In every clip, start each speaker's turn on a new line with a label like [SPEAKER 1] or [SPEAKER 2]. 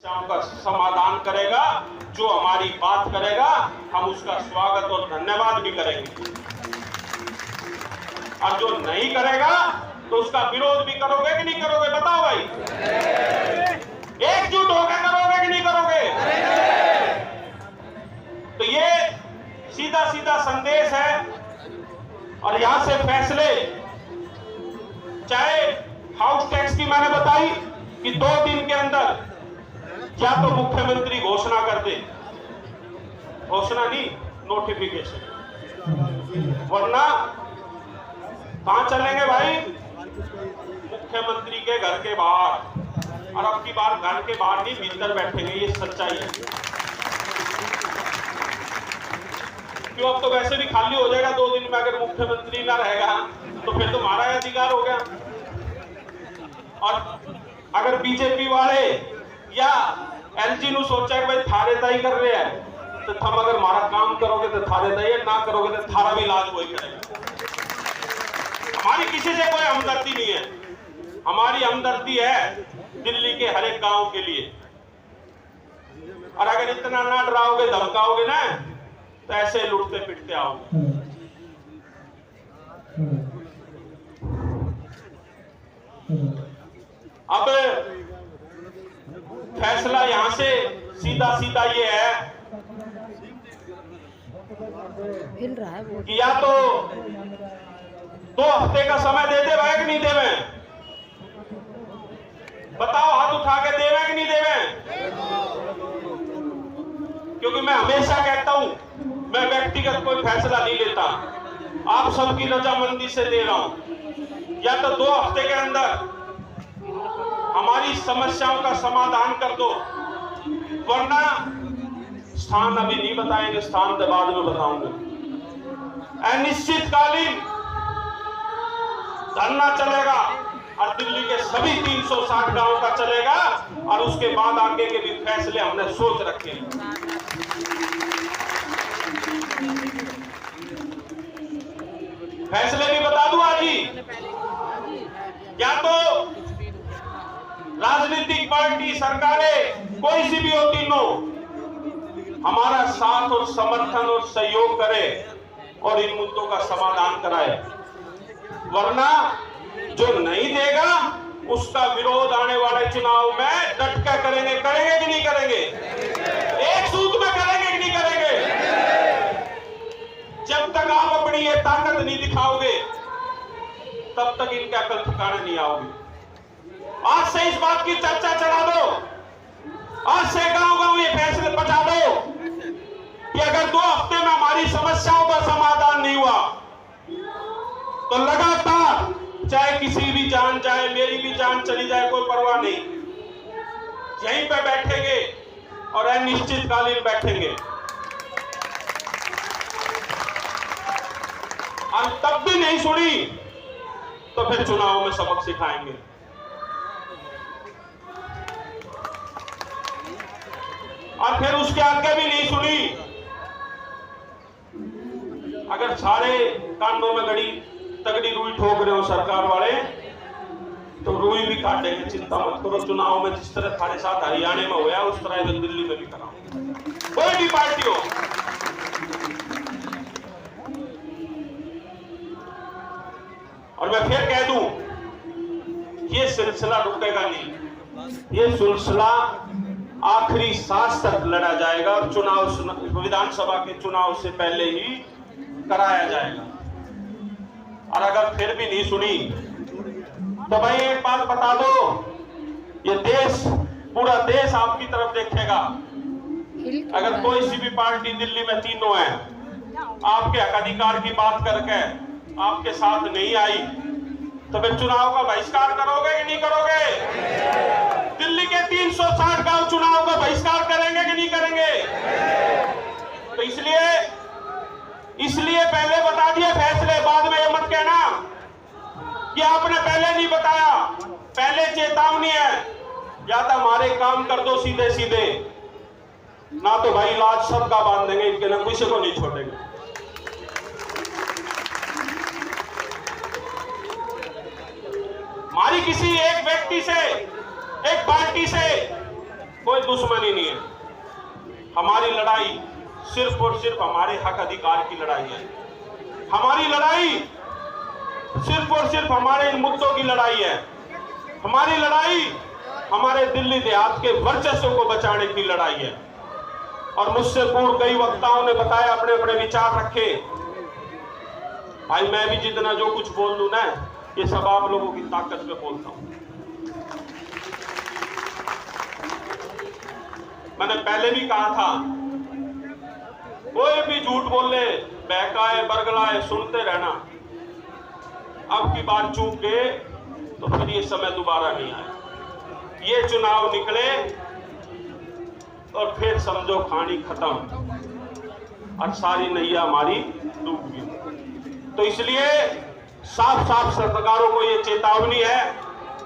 [SPEAKER 1] समस्याओं का समाधान करेगा, जो हमारी बात करेगा हम उसका स्वागत और धन्यवाद भी करेंगे, और जो नहीं करेगा तो उसका विरोध भी करोगे कि नहीं करोगे? बताओ भाई, एकजुट होकर करोगे कि नहीं करोगे? तो ये सीधा सीधा संदेश है। और यहां से फैसले, चाहे हाउस टैक्स की मैंने बताई कि 2 दिन के अंदर या तो मुख्यमंत्री घोषणा कर दे, घोषणा नहीं, नोटिफिकेशन, वरना कहां चलेंगे भाई? मुख्यमंत्री के घर के बाहर। और अब की बार घर के बाहर नहीं, भीतर बैठेंगे, ये सच्चाई है। क्यों, अब तो वैसे भी खाली हो जाएगा 2 दिन में, अगर मुख्यमंत्री ना रहेगा तो फिर तो हमारा अधिकार हो गया। और अगर बीजेपी वाले या एलजी नु सोचा कि भाई थारे ताई कर रहे हैं, तो तुम अगर हमारा काम करोगे तो थारे ताई, ना करोगे तो थारा भी इलाज वही करेगा। हमारी किसी से कोई हमदर्दी नहीं है, हमारी हमदर्दी है दिल्ली के हर एक गांव के लिए। और अगर इतना ना डराओगे धमकाओगे ना, तो ऐसे लुटते पिटते आओगे। अब फैसला यहां से सीधा सीधा ये है कि या तो 2 हफ्ते का समय देते भाई कि नहीं देवे? बताओ, हाथ उठा के देवे कि नहीं देवे? क्योंकि मैं हमेशा कहता हूं, मैं व्यक्तिगत कोई फैसला नहीं लेता, आप सबकी रजामंदी से दे रहा हूं। या तो 2 हफ्ते के अंदर हमारी समस्याओं का समाधान कर दो, वरना स्थान अभी नहीं बताएंगे, स्थान तो बाद में बताऊंगा। अनिश्चितकालीन धरना चलेगा और दिल्ली के सभी 360 गांव का चलेगा, और उसके बाद आगे के भी फैसले हमने सोच रखे हैं। फैसले भी बता दूं आज ही, या तो राजनीतिक पार्टी, सरकारें, कोई सी भी हो, तीनों हमारा साथ और समर्थन और सहयोग करे और इन मुद्दों का समाधान कराए, वरना जो नहीं देगा उसका विरोध आने वाले चुनाव में डट कर करेंगे। करेंगे कि नहीं करेंगे? एक सूत्र में करेंगे कि नहीं करेंगे? जब तक आप अपनी ये ताकत नहीं दिखाओगे, तब तक इनके अकल ठिकाने नहीं आओगे। आज से इस बात की चर्चा चला दो, आज से गांव गांव ये फैसले पहुंचा दो कि अगर 2 हफ्ते में हमारी समस्याओं का समाधान नहीं हुआ तो लगातार, चाहे किसी भी जान जाए, मेरी भी जान चली जाए, कोई परवाह नहीं, यहीं पे बैठेंगे और अनिश्चितकालीन बैठेंगे। और तब भी नहीं सुनी तो फिर चुनाव में सबक सिखाएंगे। और फिर उसके आगे भी नहीं सुनी, अगर सारे कांडों में गड़ी तगड़ी रुई ठोक रहे हो सरकार वाले, तो रुई भी काटेंगे, चिंता मत करो। चुनाव में जिस तरह हमारे साथ हरियाणा में हुआ, उस तरह दिल्ली में भी कराओ, कोई भी पार्टी हो। और मैं फिर कह दूं, ये सिलसिला रुकेगा नहीं, ये सिलसिला आखिरी सांस तक लड़ा जाएगा और चुनाव, विधानसभा के चुनाव से पहले ही कराया जाएगा। और अगर फिर भी नहीं सुनी तो भाई एक बात बता दो, ये देश, पूरा देश आपकी तरफ देखेगा। अगर कोई सी भी पार्टी दिल्ली में तीनों है, आपके हक अधिकार की बात करके आपके साथ नहीं आई, तो फिर चुनाव का बहिष्कार करोगे कि नहीं करोगे? दिल्ली के 360 गांव चुनाव का बहिष्कार करेंगे कि नहीं करेंगे? तो इसलिए पहले बता दिए फैसले, बाद में ये मत कहना कि आपने पहले नहीं बताया। पहले चेतावनी है, या तो हमारे काम कर दो सीधे सीधे, ना तो भाई लाज सबका बांध देंगे, इनके ना किसी को नहीं छोड़ेंगे। हमारी किसी एक व्यक्ति से, एक पार्टी से कोई दुश्मनी नहीं है। हमारी लड़ाई सिर्फ और सिर्फ हमारे हक अधिकार की लड़ाई है। हमारी लड़ाई सिर्फ और सिर्फ हमारे इन मुद्दों की लड़ाई है। हमारी लड़ाई हमारे दिल्ली देहात के वर्चस्व को बचाने की लड़ाई है। और मुझसे पूर्व कई वक्ताओं ने बताया, अपने अपने विचार रखे। भाई मैं भी जितना जो कुछ बोल लूं ना, ये सब आप लोगों की ताकत पे बोलता हूं। मैंने पहले भी कहा था, कोई भी झूठ बोले, बहकाए बरगलाए, सुनते रहना। अब की बार चूक गए तो फिर ये समय दोबारा नहीं आए। ये चुनाव निकले और फिर समझो कहानी खत्म और सारी नैया हमारी डूब गई। तो इसलिए साफ साफ सरकारों को ये चेतावनी है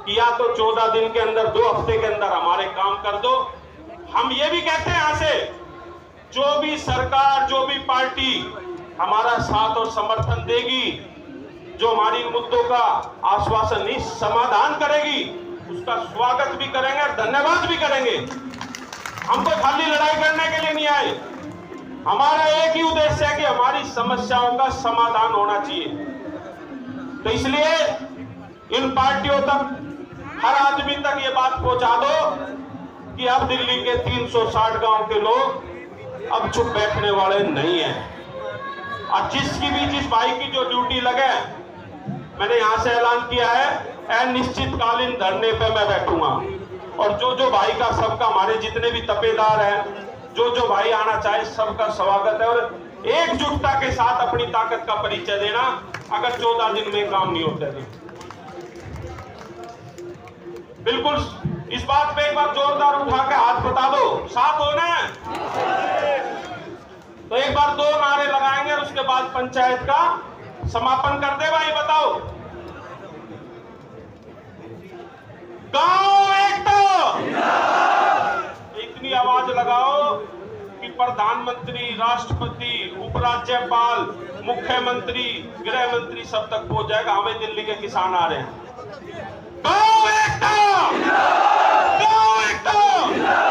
[SPEAKER 1] कि या तो 14 दिन के अंदर, 2 हफ्ते के अंदर हमारे काम कर दो। हम ये भी कहते हैं यहां से, जो भी सरकार, जो भी पार्टी हमारा साथ और समर्थन देगी, जो हमारी मुद्दों का आश्वासन नहीं, समाधान करेगी, उसका स्वागत भी करेंगे और धन्यवाद भी करेंगे। हम तो खाली लड़ाई करने के लिए नहीं आए। हमारा एक ही उद्देश्य है कि हमारी समस्याओं का समाधान होना चाहिए। तो इसलिए इन पार्टियों तक, हर आदमी तक ये बात पहुंचा दो कि अब दिल्ली के 360 गांव के लोग अब चुप बैठने वाले नहीं हैं। और जिसकी भी, जिस भाई की जो ड्यूटी लगे, मैंने यहां से ऐलान किया है, अनिश्चितकालीन धरने पे मैं बैठूंगा। और जो भाई का, सबका, हमारे जितने भी तपेदार हैं, जो भाई आना चाहे, सबका स्वागत है। और एकजुटता के साथ अपनी ताकत का परिचय देना, अगर 14 दिन में काम नहीं होते तो। बिल्कुल इस बात पे एक बार जोरदार उठा के हाथ बता दो, साथ हो ना? तो एक बार 2 नारे लगाएंगे और उसके बाद पंचायत का समापन कर दे। भाई बताओ, गांव एकता, इतनी आवाज लगाओ कि प्रधानमंत्री, राष्ट्रपति, उपराज्यपाल, मुख्यमंत्री, गृह मंत्री सब तक पहुंच जाएगा। हमें दिल्ली के किसान आ रहे हैं। गांव एकता, गांव एकता।